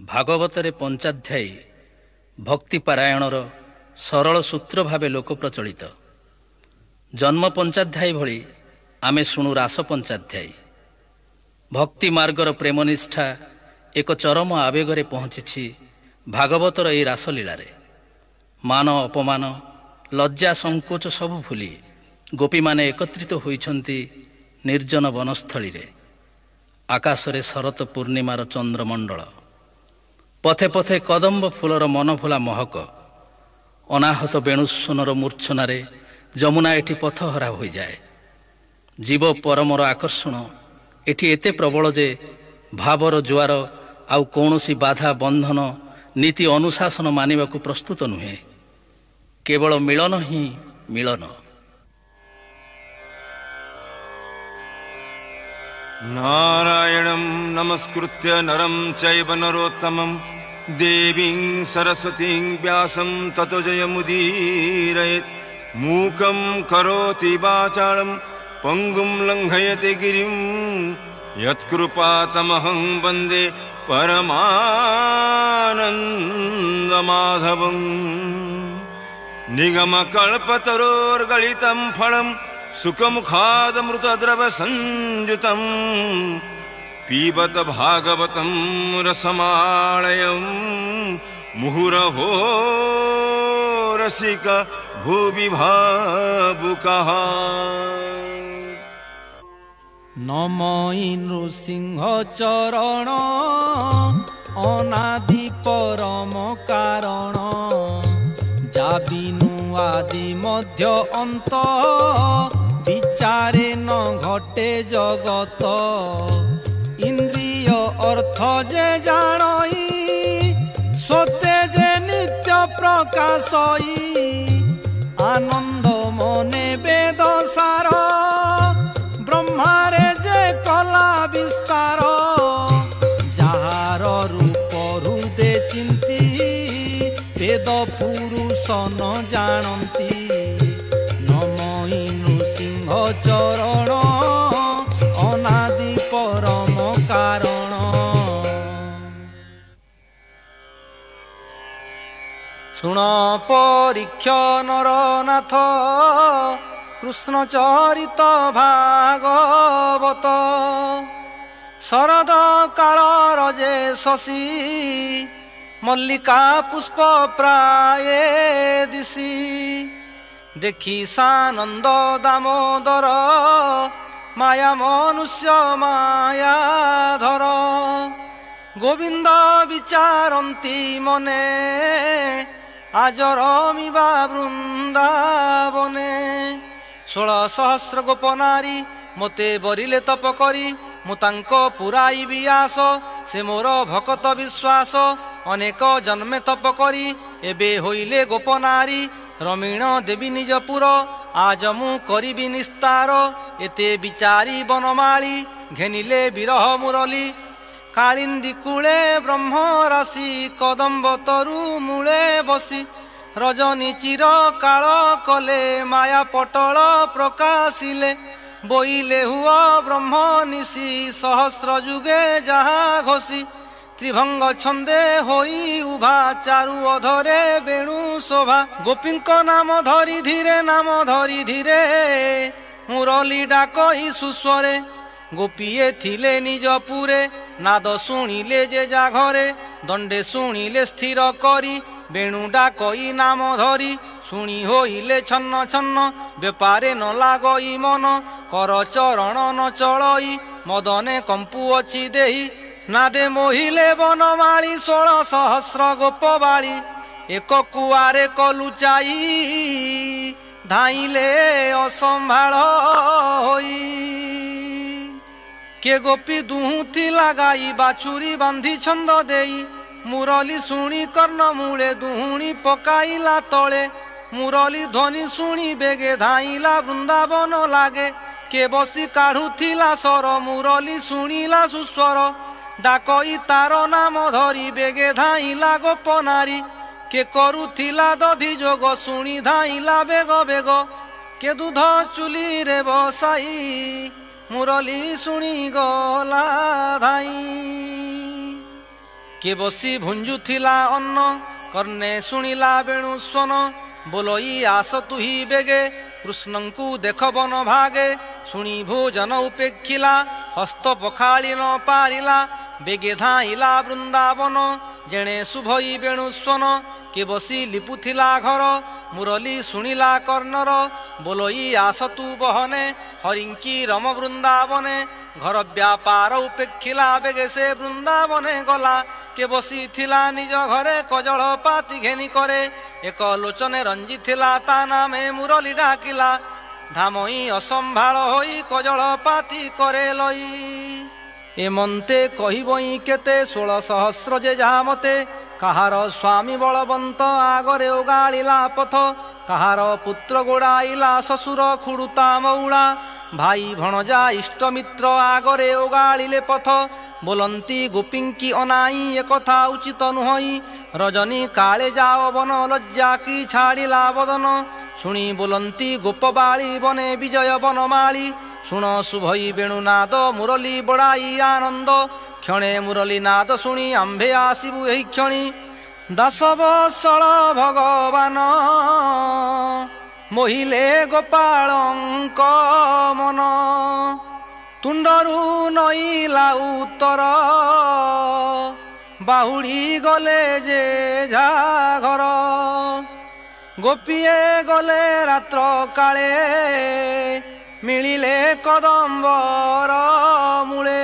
ଭାଗବତରେ ପଞ୍ଚାଧ୍ୟାୟୀ ଭକ୍ତିପାରାୟଣର ସରଳ ସୂତ୍ର ଭାବେ ଲୋକ ପ୍ରଚଳିତ। ଜନ୍ମ ପଞ୍ଚାଧ୍ୟାୟୀ ଭଳି ଆମେ ଶୁଣୁ ରାସ ପଞ୍ଚାଧ୍ୟାୟୀ। ଭକ୍ତି ମାର୍ଗର ପ୍ରେମନିଷ୍ଠା ଏକ ଚରମ ଆବେଗରେ ପହଞ୍ଚିଛି ଭାଗବତର ଏହି ରାସଲୀଳାରେ। ମାନ ଅପମାନ ଲଜ୍ଜା ସଙ୍କୋଚ ସବୁ ଭୁଲି ଗୋପୀମାନେ ଏକତ୍ରିତ ହୋଇଛନ୍ତି ନିର୍ଜନ ବନସ୍ଥଳୀରେ। ଆକାଶରେ ଶରତ ପୂର୍ଣ୍ଣିମାର ଚନ୍ଦ୍ରମଣ୍ଡଳ, ପଥେ ପଥେ କଦମ୍ବ ଫୁଲର ମନଭୁଲା ମହକ। ଅନାହତ ବେଣୁସ୍ୱନର ମୂର୍ଚ୍ଛନାରେ ଯମୁନା ଏଠି ପଥହରା ହୋଇଯାଏ। ଜୀବ ପରମର ଆକର୍ଷଣ ଏଠି ଏତେ ପ୍ରବଳ ଯେ ଭାବର ଜୁଆର ଆଉ କୌଣସି ବାଧା ବନ୍ଧନ ନୀତି ଅନୁଶାସନ ମାନିବାକୁ ପ୍ରସ୍ତୁତ ନୁହେଁ। କେବଳ ମିଳନ ହିଁ ମିଳନ। नारायणं नमस्कृत्य नरं चैव नरोत्तमं देवीं सरस्वतीं व्यासं ततो जयमुदीरयेत्। मूकं करोति वाचालं पङ्गुं लङ्घयति गिरिं यत्कृपातमहं वन्दे परमानन्दमाधवम्। निगमकल्पतरोर्गलितं फलं सुखमुखादमृतद्रवसंयुतं पिबत भागवतं रसमालयं मुहुरहो रसिका भुवि भावुकः। नमो नृसिंह चरण अनादि परम कारण। जाबिनु आदि मध्य अंत विचारे न घटे जगत। इंद्रिय अर्थ जे जानई सत्य जे नित्य प्रकाशई। आनंद मने वेद सार ब्रह्मारे जे कला विस्तार। जार रूप हृदय चिंती वेद पुरुष न जानती। नमो नृसिंह चरण अनादि परम कारण। शुण परीक्ष नरनाथ कृष्ण चरित भागवत। शरद काल रजे शशि मल्लिका पुष्प प्राय दिशि। देखी सानंद दामोदर माया मनुष्य मायाधर। गोविंद विचारंती मने आज रमिबा वृंदावने। 16 सहस्र गोप नारी मोते बरिले तप करी मु तांको पुराइबि आस। से मोर भकत विश्वास अनेक जन्मे तप करी एबे होइले गोप नारी। रमीण देवी निजपुर आज मु करिबि निस्तार। एते विचारी बनमाली घेनिले विरह मुरली। कालिंदी कूले ब्रह्म राशि कदम्ब तरु मूले बसी। रजनी चिर काल कले माया पटल प्रकाशिले। बोइले हुआ ब्रह्म निशि सहस्र जुगे जहा घोषी। त्रिभंग छंदे होई उभा चारु अधरे बेणु शोभा। गोपींक नाम धरी धीरे नाम धरी धीरे मुरली डाकई सुस्वरे। गोपीए थिले निज पुरे नाद शुणिले जे जा घरे। दंडे शुणिले स्थिर करी बेणु डाकई नाम धरी। शुणी होइले छन्न छन्न बेपारे न लागई मन। कर चरण न चलई मदने कंपु अछि देही। नादे मोहिले बनमाली 16 सहस्र गोपबाळी। एक कुआरे कलुचाई धाइले असंभाळ होई। के गोपी दुहुथी लगाई बाछुरी बांधी छंद देई। मुरली शुणी कर्ण मूले दुहुणी पकाइला तले। मुरली ध्वनि शुणी बेगे धाइला वृंदावन लागे। के बसी काढ़ुथिला सर मुरली शुणिला सुस्वर। डाकई तार नाम धरी बेगे धाइला गोप नारी। के करुथिला दधि जोग शुणी धाइला बेग बेग। के दूध चुली रे बसाई मुरली शुणी गला धाई। କିଏ ବସି ଭୁଞ୍ଜୁଥିଲା ଅନ୍ନ କର୍ଣ୍ଣେ ଶୁଣିଲା ବେଣୁ ସ୍ୱନ ବୋଲଇ ଆସ ତୁହି ବେଗେ କୃଷ୍ଣଙ୍କୁ ଦେଖ ବନ ଭାଗେ ଶୁଣି ଭୋଜନ ଉପେକ୍ଷିଲା ହସ୍ତ ପଖାଳି ନ ପାରିଲା ବେଗେ ଧାଇଲା ବୃନ୍ଦାବନ ଯେଣେ ଶୁଭଇ ବେଣୁ ସ୍ୱନ କିଏ ବସି ଲିପୁଥିଲା ଘର ମୁରଲି ଶୁଣିଲା କର୍ଣ୍ଣର ବୋଲଇ ଆସ ତୁ ବହନେ ହରିଙ୍କି ରମ ବୃନ୍ଦାବନେ ଘର ବ୍ୟାପାର ଉପେକ୍ଷିଲା ବେଗେ ସେ ବୃନ୍ଦାବନେ ଗଲା କେ ବସିଥିଲା ନିଜ ଘରେ କଜଳ ପାତି ଘେନି କରେ ଏକ ଲୋଚନେ ରଞ୍ଜିଥିଲା ତା ନାମେ ମୁରଲି ଡାକିଲା ଧାମଇ ଅସମ୍ଭାଳ ହୋଇ କଜଳ ପାତି କରେ ଲଇ ଏମନ୍ତେ କହିବଇ କେତେ 16 ସହସ୍ର ଯେ ଯାହା ମତେ କାହାର ସ୍ୱାମୀ ବଳବନ୍ତ ଆଗରେ ଓଗାଳିଲା ପଥ କାହାର ପୁତ୍ର ଗୋଡ଼ାଇଲା ଶ୍ୱଶୁର ଖୁଡ଼ୁତା ମଉଳା ଭାଇ ଭଣଜା ଇଷ୍ଟମିତ୍ର ଆଗରେ ଓଗାଳିଲେ ପଥ ବୋଲନ୍ତି ଗୋପୀଙ୍କି ଅନାଇ ଏକଥା ଉଚିତ ନୁହଁଇ ରଜନୀ କାଳେ ଯାଅ ବନ ଲଜ୍ଜା କି ଛାଡ଼ିଲା ବଦନ ଶୁଣି ବୋଲନ୍ତି ଗୋପବାଳୀ ବନେ ବିଜୟ ବନମାଳୀ ଶୁଣ ଶୁଭଇ ବେଣୁନାଦ ମୁରଲି ବଡ଼ାଇ ଆନନ୍ଦ କ୍ଷଣେ ମୁରଲି ନାଦ ଶୁଣି ଆମ୍ଭେ ଆସିବୁ ଏହି କ୍ଷଣି ଦାସବତ୍ସଳ ଭଗବାନ ମୋହିଲେ ଗୋପାଳଙ୍କ ମନ ତୁଣ୍ଡରୁ ନଇଲା ଉତ୍ତର ବାହୁଡ଼ି ଗଲେ ଯେ ଯା ଘର ଗୋପୀଏ ଗଲେ ରାତ୍ର କାଳେ ମିଳିଲେ କଦମ୍ବର ମୂଳେ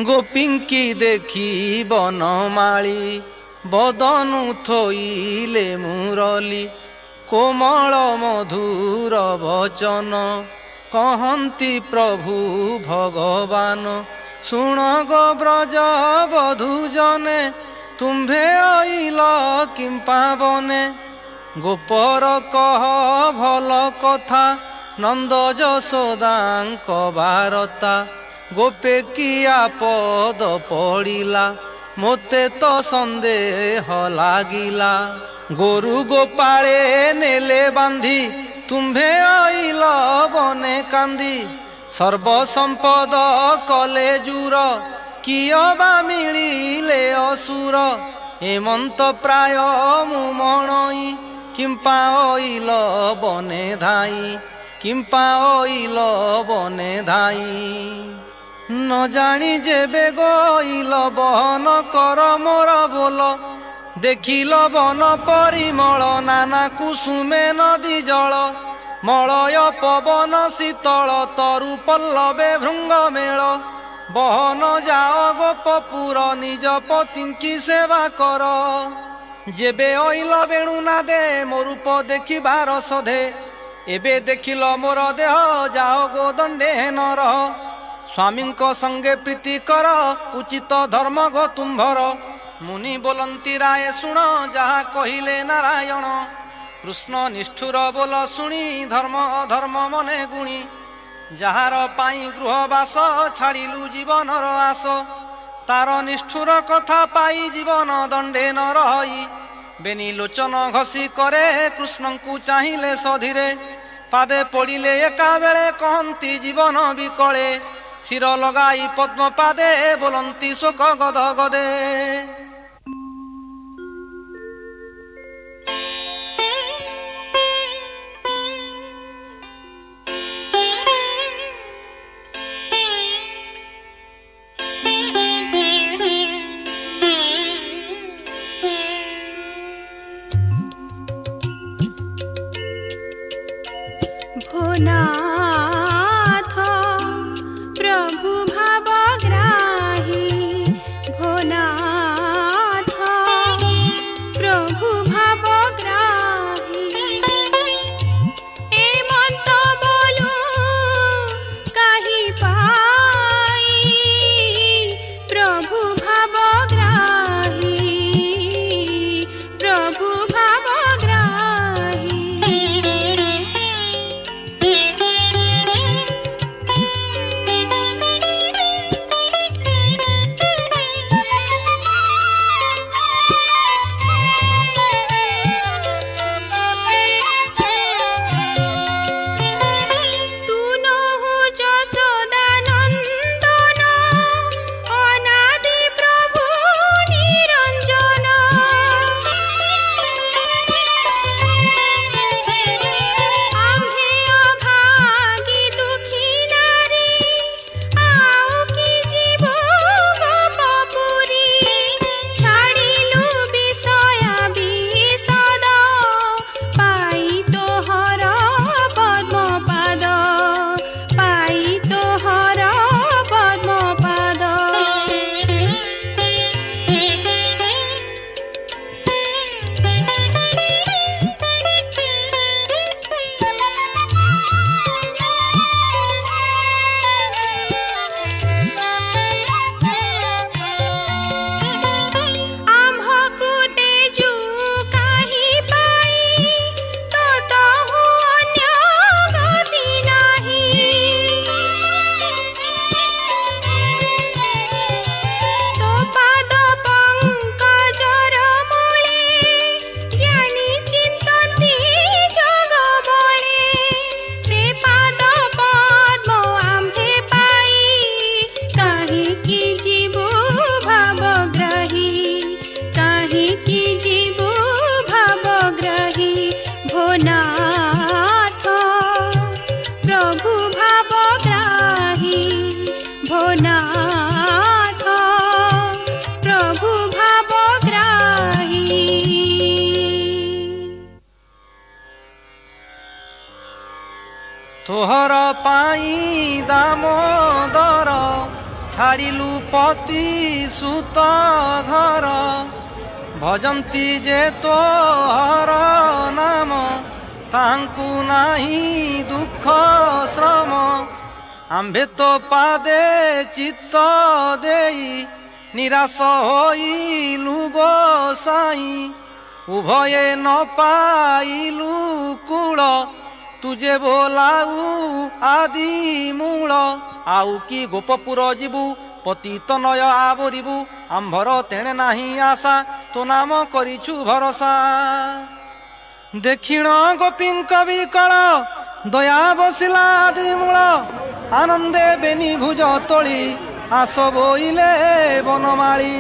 ଗୋପୀଙ୍କି ଦେଖି ବନମାଳୀ ବଦନୁ ଥୋଇଲେ ମୁରଲି କୋମଳ ମଧୁର ବଚନ କହନ୍ତି ପ୍ରଭୁ ଭଗବାନ ଶୁଣ ଗୋ ବ୍ରଜ ବଧୂ ଜନେ ତୁମ୍ଭେ ଅଇଲ କିମ୍ପା ବନେ ଗୋପର କହ ଭଲ କଥା ନନ୍ଦ ଯଶୋଦାଙ୍କ ବାରତା ଗୋପେ କିଆ ପଦ ପଡ଼ିଲା ମୋତେ ତ ସନ୍ଦେହ ଲାଗିଲା ଗୋରୁ ଗୋପାଳେ ନେଲେ ବାନ୍ଧି ତୁମ୍ଭେ ଅଇଲ ବନେ କାନ୍ଦି ସର୍ବସମ୍ପଦ କଲେ ଜୁର କିଅ ବା ମିଳିଲେ ଅସୁର ଏମନ୍ତ ପ୍ରାୟ ମୁଁ ମଣଇ କିମ୍ପା ଅଇଲ ବନେ ଧାଇ କିମ୍ପା ଅଇଲ ବନେ ଧାଇ ନ ଜାଣି ଯେବେ ଗଇଲ ବହନ କର ମୋର ବୋଲ ଦେଖିଲ ବନ ପରିମଳ ନାନା କୁସୁମେ ନଦୀ ଜଳ ମଳୟ ପବନ ଶୀତଳ ତରୁ ପଲ୍ଲବେ ଭୃଙ୍ଗ ମେଳ ବହନ ଯାଅ ଗୋପପୁର ନିଜ ପତିଙ୍କି ସେବା କର। ଯେବେ ଅଇଲ ବେଣୁ ନାଦେ ମୋ ରୂପ ଦେଖିବାର ସଧେ ଏବେ ଦେଖିଲ ମୋର ଦେହ ଯାଅ ଗୋ ଦଣ୍ଡେ ନର। ସ୍ୱାମୀଙ୍କ ସଙ୍ଗେ ପ୍ରୀତି କର ଉଚିତ ଧର୍ମ ଗୋ ତୁମ୍ଭର। ମୁନି ବୋଲନ୍ତି ରାୟ ଶୁଣ ଯାହା କହିଲେ ନାରାୟଣ। କୃଷ୍ଣ ନିଷ୍ଠୁର ବୋଲ ଶୁଣି ଧର୍ମ ଅଧର୍ମ ମନେ ଗୁଣି। ଯାହାର ପାଇଁ ଗୃହବାସ ଛାଡ଼ିଲୁ ଜୀବନର ଆସ। ତାର ନିଷ୍ଠୁର କଥା ପାଇ ଜୀବନ ଦଣ୍ଡେ ନ ରହି। ବେନି ଲୋଚନ ଘଷି କରେ କୃଷ୍ଣଙ୍କୁ ଚାହିଁଲେ ସଧୀରେ। ପାଦେ ପଡ଼ିଲେ ଏକା ବେଳେ କହନ୍ତି ଜୀବନ ବିକଳେ। ଶିର ଲଗାଇ ପଦ୍ମ ପାଦେ ବୋଲନ୍ତି ଶୋକ ଗଦ ଗଦେ। भोनाथ प्रभु भावग्राही भोनाथ प्रभु भावग्राही ए मन्त बोलू काहि पाई प्रभु भावग्राही प्रभु भोनाथ प्रभु भावग्राही। तोहर पाई दामोदर छाड़िलु पति सुत घर भजंती जे तोहर नाम तांकु नाही दुख श्रम आंबे तो पादे चित्त देई निराश होइलु गोसाई उभये न पाइलु कूल तुझे बोलाऊ आदि मूल आउ कि गोपपुर जीवु पतित नय आवरिबु आंभर तेणे नाही आशा तो नाम करिछु भरोसा दक्षिण गोपींक विकल दया बसिला आदि मूल आनंदे बेनी भुज तोली आस बोइले बनमाली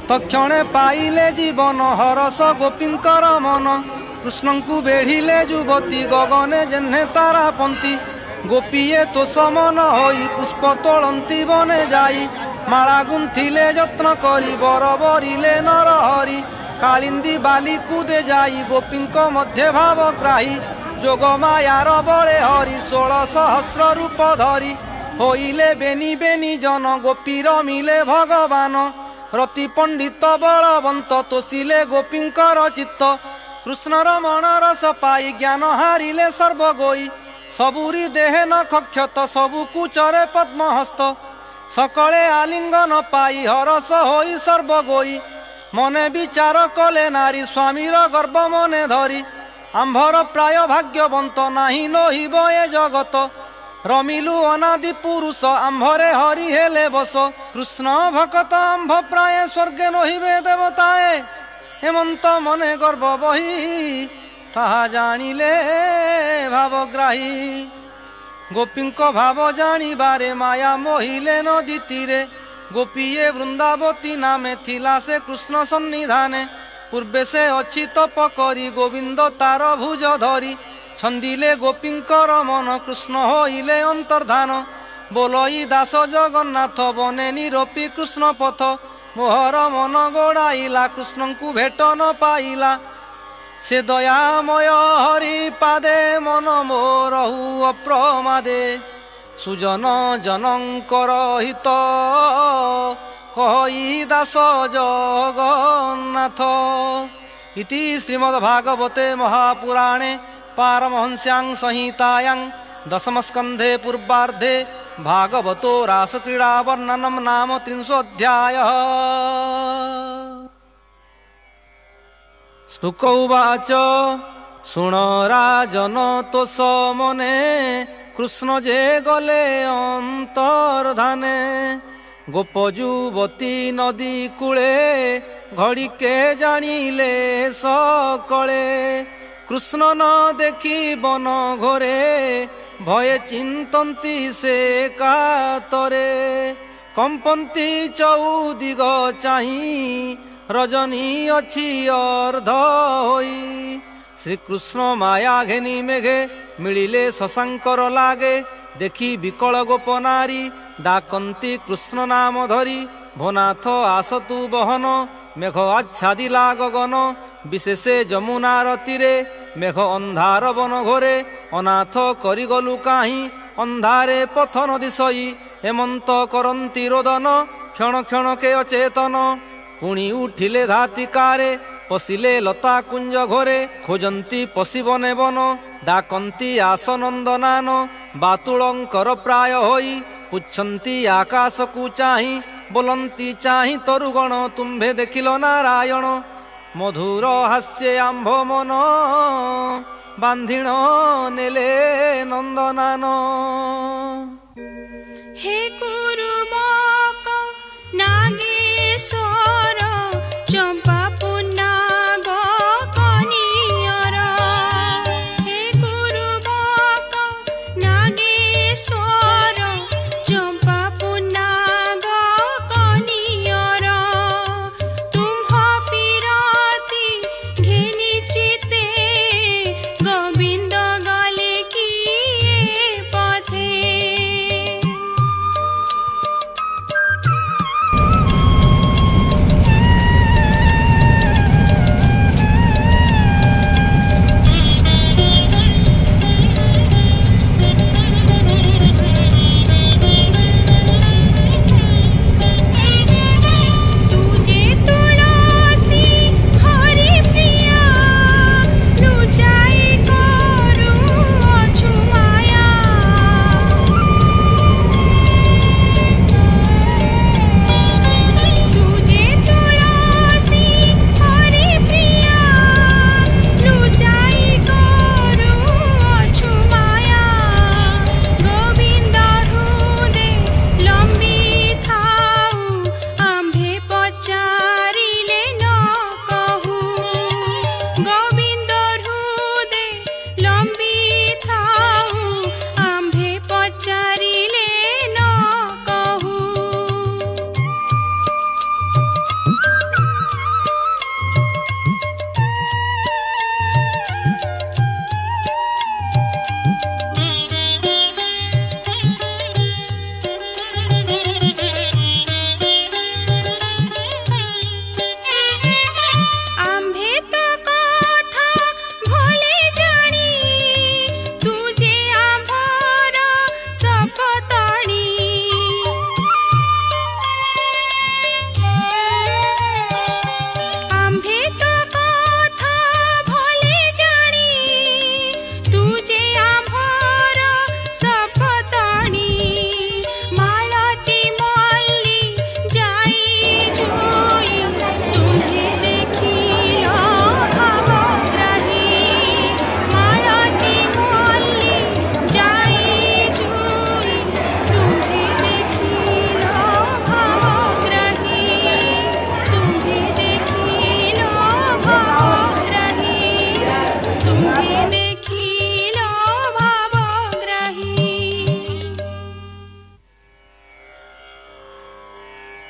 तक्षणे पाइले जीवन हरस गोपींकर मन कृष्णंकु बेढ़िले युवती गगने जेन्हे तारा पंती गोपीए तो समन होई पुष्प तोलंती बने जाई माला गुंथिले यत्न करी बर बरिले नरहरी कालिंदी बाली कूदे जाई गोपींक मध्य भावग्राही যোগ মায়ার বলে হরি 16 সহস্র রূপ ধরি হইলে বেনি বেনি জন গোপীর মিলে ভগবান রতি পণ্ডিত বলবন্ত তোষিলে গোপীঙ্কর চিত্ত কৃষ্ণর মন রস পাই জ্ঞান হারিলে সর্বগোই सबुरी देहे न क्षत सबु कुचरे पद्महस्त सकले आलिंगन पाई हरस होई सर्वगोई मने विचार कले नारी स्वामीर गर्भ मने धरी आंभर प्राय भाग्यवंत नाही नहिब ए जगत रमिलु अनादि पुरुष आंभरे हरि हेले बस कृष्ण भक्त आंभ प्राय स्वर्गे नहिबे देवताए हेमंत मने गर्भ बही ताहा जानिले भावग्राही गोपींक भाव जानिबारे माया मोहिले नदी तीरे गोपीए वृंदावती नामे थिला से कृष्ण सन्निधाने पूर्वे से अच्छी तप करी गोविंद तार भुज धरी छंदिले गोपींकर मन कृष्ण होइले अंतर्धान बोलई दास जगन्नाथ बने निरपी कृष्ण पथ मोहर मन गोड़ाइला कृष्ण को भेट न पाइला से दयामय हरि पादे मन मोरहु अप्रमादे सुजन जनकर हित कहि दास जगन्नाथ इति श्रीमद्भागवते महापुराणे पारमहंस्यां संहितायां दशमस्कन्धे पूर्वार्धे भागवतो रासक्रीडा वर्णनं नाम 300 शुक उवाच शुण राजन तोष मने कृष्ण जे गले अंतर्धाने गोपजुवती नदी कूले घड़ीके जानिले सकले कृष्ण न देखी बन घोरे भय चिंतन्ति से कातरे कंपन्ति चौदिग चाही रजनी अच्छी अर्ध होई श्रीकृष्ण माया घेनी मेघे मिलिले शशांकर लागे देखी विकल गोप नारी डाकंती कृष्ण नाम धरी भोनाथ आसतु बहन मेघ आच्छादिला गगन विशेषे यमुनार तीरे मेघ अंधार बन घोरे अनाथ करिगलु काहीं अंधारे पथ न दिशई हेमंत करंती रोदन क्षण क्षण के अचेतन पुणी उठिले धातिकारे पशिले लता कुंज घोरे खोजंती पशिबने बन डाकंती आसनंदनान बातुलंकर प्राय होई पुछंती आकाश को चाही बोलंती चाही तरुगण तुम्भे देखिलो नारायण मधुर हास्ये आंभ मन बांधिण नेले नंदनान हे कुरुबक नागेश्वर चंपा पुन्नाग कनियर हे कुरुबक नागेश्वर चंपा पुन्नाग कनियर तुम्ह पिराती घेनी चिते गोविंद गले की पथे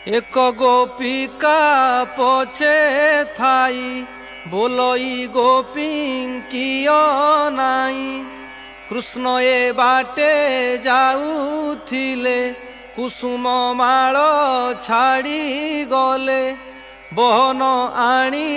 एक गोपिका पछे थाई बोलई गोपी कियो नाई कृष्ण ए बाटे जाऊथिले कुसुम माଳ छाड़ी गले बहन आणी